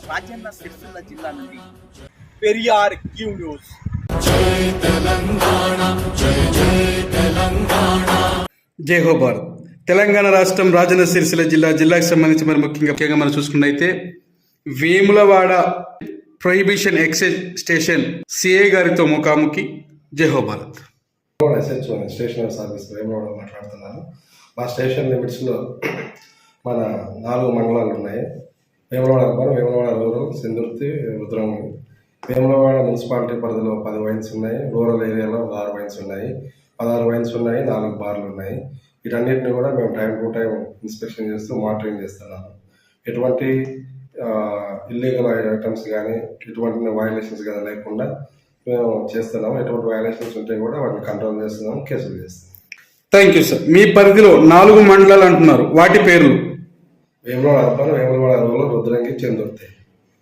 రాజన్న సిరిసిల్ల జిల్లా నుండి Periyar Q news. జై హో భారత్. తెలంగాణ రాష్ట్రం రాజన్న సిరిసిల్ల జిల్లాకు సంబంధించి మరి ముఖ్యంగా మనం చూసుకున్నైతే Vemulawada prohibition excise station CI గారితో ముఖాముఖి. జై హో భారత్. స్టేషన్ సర్వీస్ వేములవాడ మాట్లాడుతున్నాను. మా స్టేషన్ లిమిట్స్లో మన 4 మండలాలు ఉన్నాయి. Vemulawada urban, Vemulawada rural, Sindurthi, Rudramudi. Vemulawada municipality పరిధిలో 10 వైన్స్ ఉన్నాయి. రూరల్ ఏరియాలో 6 వైన్స్ ఉన్నాయి. 16 వైన్స్ ఉన్నాయి. 4 బార్లు ఉన్నాయి. వీటన్నిటిని కూడా మేము టైం టు టైం ఇన్స్పెక్షన్ చేస్తూ మానిటరింగ్ చేస్తున్నాము. ఎటువంటి ఇల్లీగల్ ఐటమ్స్ కానీ ఎటువంటి వయలేషన్స్ కానీ లేకుండా మేము చేస్తున్నాము. ఎటువంటి వయలేషన్స్ ఉంటే కూడా వాటిని కంట్రోల్ చేస్తున్నాము, కేసులు చేస్తున్నాం. Thank you sir. మీ పరిధిలో 4 మండలాలు అంటున్నారు, వాటి పేర్లు? Vemulawada urban, Vemulawada rural, Rudrangi, Chandurthi.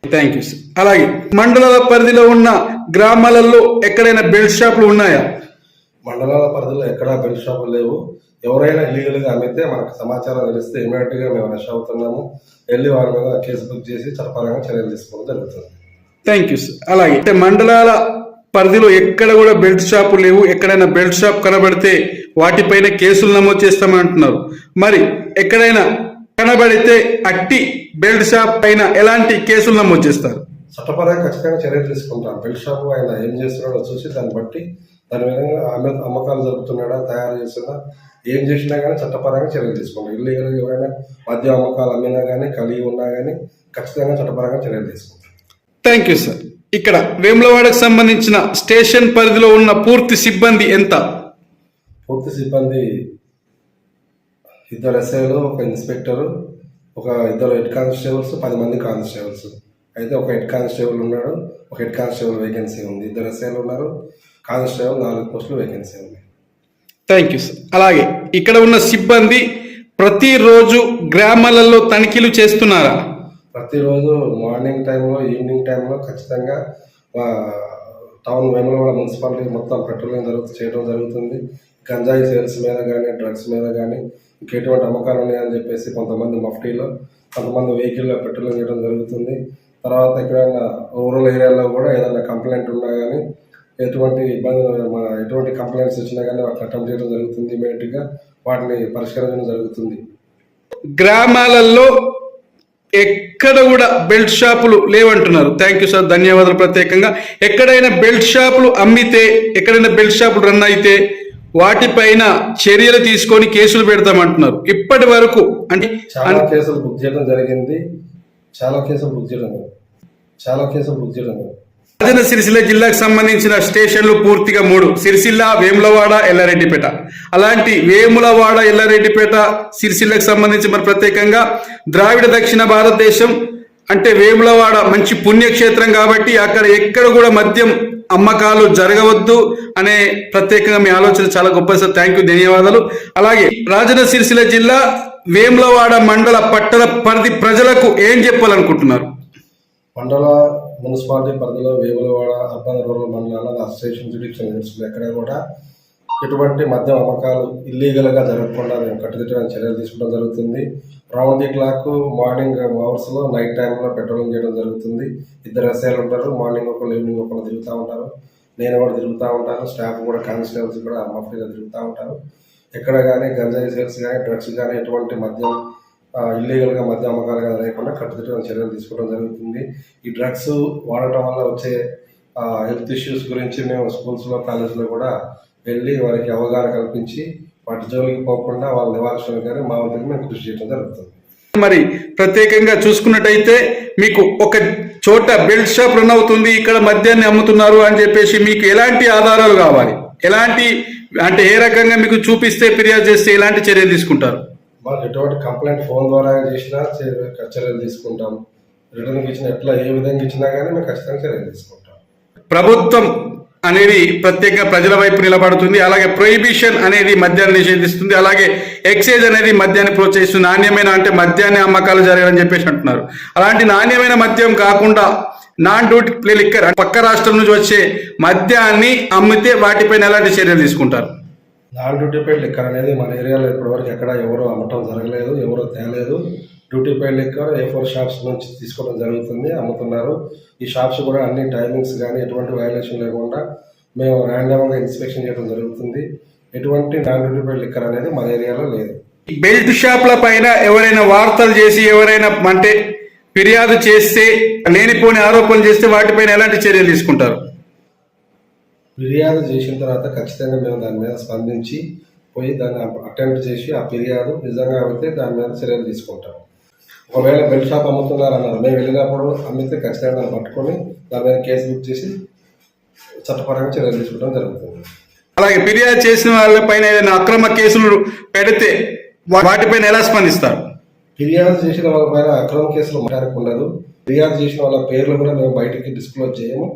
Thank you sir. అలాగే మండలాల పరిధిలో ఉన్న గ్రామాలలో ఎక్కడైనా బెల్ట్ షాపులు ఉన్నాయా? మండలాల పరిధిలో ఎక్కడా బెల్ట్ షాపులు లేవు. ఎవరైనా ఇల్లీగల్గా అమ్మితే మనకు సమాచారం తెలిస్తే ఇమీడియట్గా మేము రష్ అవుతున్నాము. వెళ్ళి వారి మీద కేసు బుక్ చేసి చట్టపరంగా చర్యలు తీసుకోవడం జరుగుతుంది. Thank you sir. అలాగే అంటే మండలాల పరిధిలో ఎక్కడ కూడా బెల్ట్ షాపు లేవు, ఎక్కడైనా బెల్ట్ షాప్ కనబడితే వాటిపైన కేసులు నమోదు చేస్తామని అంటున్నారు. మరి ఎక్కడైనా కనబడితే అట్టి బెల్ట్ షాప్ పైన ఎలాంటి కేసులు నమోదు చేస్తారు? చట్టపరంగా ఖచ్చితంగా చర్యలు తీసుకుంటాం. బెల్ట్ షాప్ ఆయన ఏం చేస్తున్నాడో చూసి దాన్ని బట్టి దాని విధంగా అమ్మకాలు జరుపుతున్నాడా, తయారు చేస్తున్నా, ఏం చేసినా కానీ చట్టపరంగా చర్యలు తీసుకుంటాం. ఇల్లీగల్గా ఎవరైనా మద్య అమ్మకాలు అమ్మినా కానీ కలిగి ఉన్నా కానీ ఖచ్చితంగా చట్టపరంగా చర్యలు తీసుకుంటాం. Thank you sir. ఇక్కడ వేములవాడకు సంబంధించిన స్టేషన్ పరిధిలో ఉన్న పూర్తి సిబ్బంది ఎంత? పూర్తి సిబ్బంది 2 ఎస్ఐలు, 1 ఇన్స్పెక్టరు, 2 హెడ్ కానిస్టేబుల్స్, 10 మంది కానిస్టేబుల్స్. అయితే 1 హెడ్ కానిస్టేబుల్ ఉన్నాడు, 1 హెడ్ కానిస్టేబుల్ వేకెన్సీ ఉంది. 2 ఎస్ఐలు ఉన్నారు, కానిస్టేబుల్ 4 పోస్టులు వేకెన్సీ ఉంది. Thank you sir. అలాగే ఇక్కడ ఉన్న సిబ్బంది ప్రతిరోజు గ్రామాలలో తనిఖీలు చేస్తున్నారా? ప్రతిరోజు మార్నింగ్ టైంలో, ఈవినింగ్ టైంలో ఖచ్చితంగా టౌన్ వేములవాడ మున్సిపాలిటీ మొత్తం పెట్రోలింగ్ చేయడం జరుగుతుంది. గంజాయి సేల్స్ మీద కానీ, డ్రగ్స్ మీద కానీ, ఇంకెటువంటి అమ్మకాలు ఉన్నాయని చెప్పేసి కొంతమంది మఫ్టీలో, కొంతమంది వెహికల్లో పెట్రోలింగ్ చేయడం జరుగుతుంది. తర్వాత ఎక్కడైనా రూరల్ ఏరియాలో కూడా ఏదైనా కంప్లైంట్ ఉన్నా కానీ, ఎటువంటి కంప్లైంట్స్ వచ్చినా కానీ వాటిని అటెంప్ట్ చేయడం జరుగుతుంది. ఇమీడియట్గా వాటిని పరిష్కరించడం జరుగుతుంది. గ్రామాలలో ఎక్కడ కూడా బెల్ట్ షాపులు లేవంటున్నారు. థ్యాంక్ యూ సార్, ధన్యవాదాలు. ప్రత్యేకంగా ఎక్కడైనా బెల్ట్ షాపులు అమ్మితే, ఎక్కడైనా బెల్ట్ షాపులు రన్ అయితే వాటిపైన చర్యలు తీసుకొని కేసులు పెడతామంటున్నారు. ఇప్పటి వరకు అంటే చాలా కేసులు బుక్ చేయడం జరిగింది. చాలా కేసులు బుక్ చేయడం రాజన్న సిరిసిల్ల జిల్లాకు సంబంధించిన స్టేషన్లు పూర్తిగా 3: సిరిసిల్ల, వేములవాడ, ఎల్లారెడ్డిపేట. అలాంటి వేములవాడ, ఎల్లారెడ్డిపేట, సిరిసిల్లకు సంబంధించి మరి ప్రత్యేకంగా ద్రావిడ దక్షిణ భారతదేశం అంటే వేములవాడ మంచి పుణ్యక్షేత్రం కాబట్టి అక్కడ ఎక్కడ కూడా మద్యం అమ్మకాలు జరగవద్దు అనే ప్రత్యేకంగా మీ ఆలోచన చాలా గొప్ప సార్. థ్యాంక్ యూ, ధన్యవాదాలు. అలాగే రాజన్న సిరిసిల్ల జిల్లా వేములవాడ మండల పట్టణ పరిధి ప్రజలకు ఏం చెప్పాలనుకుంటున్నారు? మండల మున్సిపాలిటీ పరిధిలో వేములవాడ అర్బన్, రూరల్ మండలాల స్టేషన్ జ్యుడిషియల్ లిమిట్స్లో ఎక్కడ కూడా ఎటువంటి మద్యం అమ్మకాలు ఇల్లీగల్గా జరగకుండా మేము కట్టుదిట్టమైన చర్యలు తీసుకోవడం జరుగుతుంది. రౌండ్ ది క్లాక్ మార్నింగ్ అవర్స్లో, నైట్ టైంలో పెట్రోలింగ్ చేయడం జరుగుతుంది. 2 ఎస్ఐలు ఉంటారు. మార్నింగ్ ఒకరు, ఈవినింగ్ ఒకరు తిరుగుతూ ఉంటారు. నేను కూడా తిరుగుతూ ఉంటాను. స్టాఫ్ కూడా, కానిస్టేబుల్స్ కూడా మఫ్టీగా తిరుగుతూ ఉంటారు. ఎక్కడ కానీ గంజాయి సేల్స్ కానీ, డ్రగ్స్ కానీ, ఎటువంటి మద్యం ఇల్లీగల్గా మద్యం అమ్మకాలు కానీ లేకుండా కట్టుదిట్టమైన చర్యలు తీసుకోవడం జరుగుతుంది. ఈ డ్రగ్స్ వాడటం వల్ల వచ్చే హెల్త్ ఇష్యూస్ గురించి మేము స్కూల్స్లో, కాలేజ్లో కూడా వెళ్ళి వారికి అవగాహన కల్పించి వాటి జోలికి పోకుండా వాళ్ళ నివారించడానికి కానీ మా వంతుగా మేము కృషి చేయడం జరుగుతుంది. మరి ప్రత్యేకంగా చూసుకున్నట్టయితే మీకు ఒక చోట బెల్ట్ షాప్ రన్ అవుతుంది, ఇక్కడ మద్యాన్ని అమ్ముతున్నారు అని చెప్పేసి మీకు ఎలాంటి ఆధారాలు కావాలి? ఎలాంటి అంటే ఏ రకంగా మీకు చూపిస్తే, ఫిర్యాదు చేస్తే ఎలాంటి చర్యలు తీసుకుంటారు? మాకు ఎటువంటి కంప్లైంట్ ఫోన్ ద్వారా చేసినా చర్యలు తీసుకుంటాం. రిటర్న్ ఇచ్చిన ఏ విధంగా ఇచ్చినా కానీ మేము ఖచ్చితంగా చర్యలు తీసుకుంటాం. ప్రభుత్వం అనేది ప్రత్యేకంగా ప్రజల వైపు నిలబడుతుంది. అలాగే ప్రొహిబిషన్ అనేది మద్యాన్ని నిషేధిస్తుంది. అలాగే ఎక్సైజ్ అనేది మద్యాన్ని ప్రోత్సహిస్తుంది. నాణ్యమైన అంటే మద్యాన్ని అమ్మకాలు జరగాలని చెప్పేసి అంటున్నారు. అలాంటి నాణ్యమైన మద్యం కాకుండా నాన్ డ్యూటీ లిక్కర్ పక్క రాష్ట్రం నుంచి వచ్చే మద్యాన్ని అమ్మితే వాటిపైన ఎలాంటి చర్యలు తీసుకుంటారు? నాన్ డ్యూటీ పెయిడ్ లిక్కర్ అనేది మన ఏరియాలో ఇప్పటివరకు ఎక్కడ ఎవరు అమ్మటం జరగలేదు, ఎవరు తేలేదు. Duty paid liquor A4 shops నుంచి తీసుకోవడం జరుగుతుంది, అమ్ముతున్నారు. ఈ షాప్స్ కూడా అన్ని టైమింగ్స్ కానీ ఎటువంటి వైలేషన్ లేకుండా మేము ర్యాండమ్గా ఇన్స్పెక్షన్ చేయడం జరుగుతుంది. ఎటువంటి నాన్ డ్యూటీ పెయిడ్ లిక్కర్ అనేది మన ఏరియాలో లేదు. బెల్ట్ షాప్ల పైన ఎవరైనా వార్తలు చేసి ఎవరైనా అంటే ఫిర్యాదు చేస్తే, లేనిపోని ఆరోపణలు చేస్తే వాటిపైన ఎలాంటి చర్యలు తీసుకుంటారు? ఫిర్యాదు చేసిన తర్వాత ఖచ్చితంగా మేము దాని మీద స్పందించి పోయి దాన్ని అటెంప్ట్ చేసి ఆ ఫిర్యాదు నిజంగా అయితే దాని మీద చర్యలు తీసుకుంటాం. ఒకవేళ బెల్ట్ షాప్ అమ్ముతున్నారు అన్నారు, మేము వెళ్ళినప్పుడు అమ్మితే ఖచ్చితంగా దాన్ని పట్టుకొని దాని మీద కేసు బుక్ చేసి చట్టపరంగా చర్యలు తీసుకోవడం జరుగుతుంది. అలాగే ఫిర్యాదు చేసిన వాళ్ళపైన ఏదైనా అక్రమ కేసులు పెడితే వాటిపైన ఎలా స్పందిస్తారు? ఫిర్యాదు చేసిన వాళ్ళ పైన అక్రమ కేసులు మాట్లాడకు ఉండదు. ఫిర్యాదు చేసిన వాళ్ళ పేర్లు కూడా మేము బయటికి డిస్క్లోజ్ చేయము,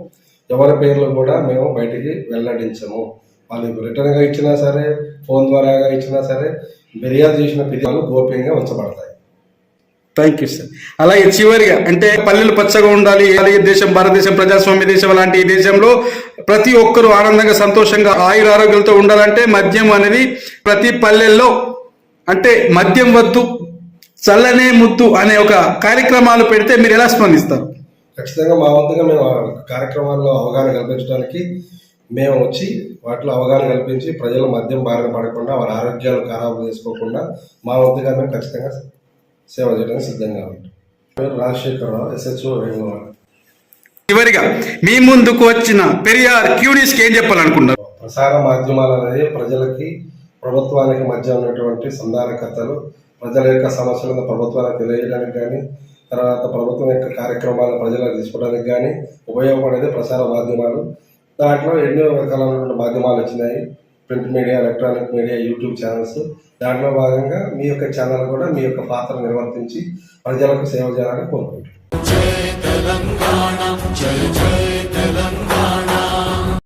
ఎవరి పేర్లు కూడా మేము బయటికి వెల్లడించము. వాళ్ళు రిటర్న్గా ఇచ్చినా సరే, ఫోన్ ద్వారా ఇచ్చినా సరే, ఫిర్యాదు చేసిన ఫిర్యాదులు గోప్యంగా ఉంచబడతాయి. Thank you sir. అలాగే చివరిగా అంటే పల్లెలు పచ్చగా ఉండాలి, అలాగే దేశం భారతదేశం ప్రజాస్వామ్య దేశం లాంటి ఈ దేశంలో ప్రతి ఒక్కరూ ఆనందంగా సంతోషంగా ఆయుర ఆరోగ్యాలతో ఉండాలంటే మద్యం అనేది ప్రతి పల్లెల్లో అంటే మద్యం వద్దు చల్లనే ముద్దు అనే ఒక కార్యక్రమాలు పెడితే మీరు ఎలా స్పందిస్తారు? ఖచ్చితంగా మా వంతుగా మేము కార్యక్రమాల్లో అవగాహన కల్పించడానికి మేము వచ్చి వాటిలో అవగాహన కల్పించి ప్రజలు మద్యం బారిన పడకుండా వారి ఆరోగ్యాలు ఖరాబు చేసుకోకుండా మా వంతుగా మేము ఖచ్చితంగా సేవ చేయడానికి సిద్ధంగా ఉంటాం. రాజశేఖరరావు, SHO వేములవాడ. చివరిగా మీ ముందుకు వచ్చిన పెరియార్ క్యూడీస్కి ఏం చెప్పాలనుకుంటున్నారు? ప్రసార మాధ్యమాలు అనేది ప్రజలకి ప్రభుత్వానికి మధ్య ఉన్నటువంటి సంధానకర్తలు. ప్రజల యొక్క సమస్యలను ప్రభుత్వానికి తెలియజేయడానికి కానీ, తర్వాత ప్రభుత్వం యొక్క కార్యక్రమాలను ప్రజలకు తీసుకోవడానికి కానీ ఉపయోగపడేది ప్రసార మాధ్యమాలు. దాంట్లో ఎన్నో రకాలైనటువంటి మాధ్యమాలు వచ్చినాయి, print media, electronic media, YouTube channels. దాంట్లో భాగంగా మీ యొక్క ఛానల్ కూడా మీ యొక్క పాత్ర నిర్వర్తించి ప్రజలకు సేవ చేయాలని కోరుకుంటున్నాను.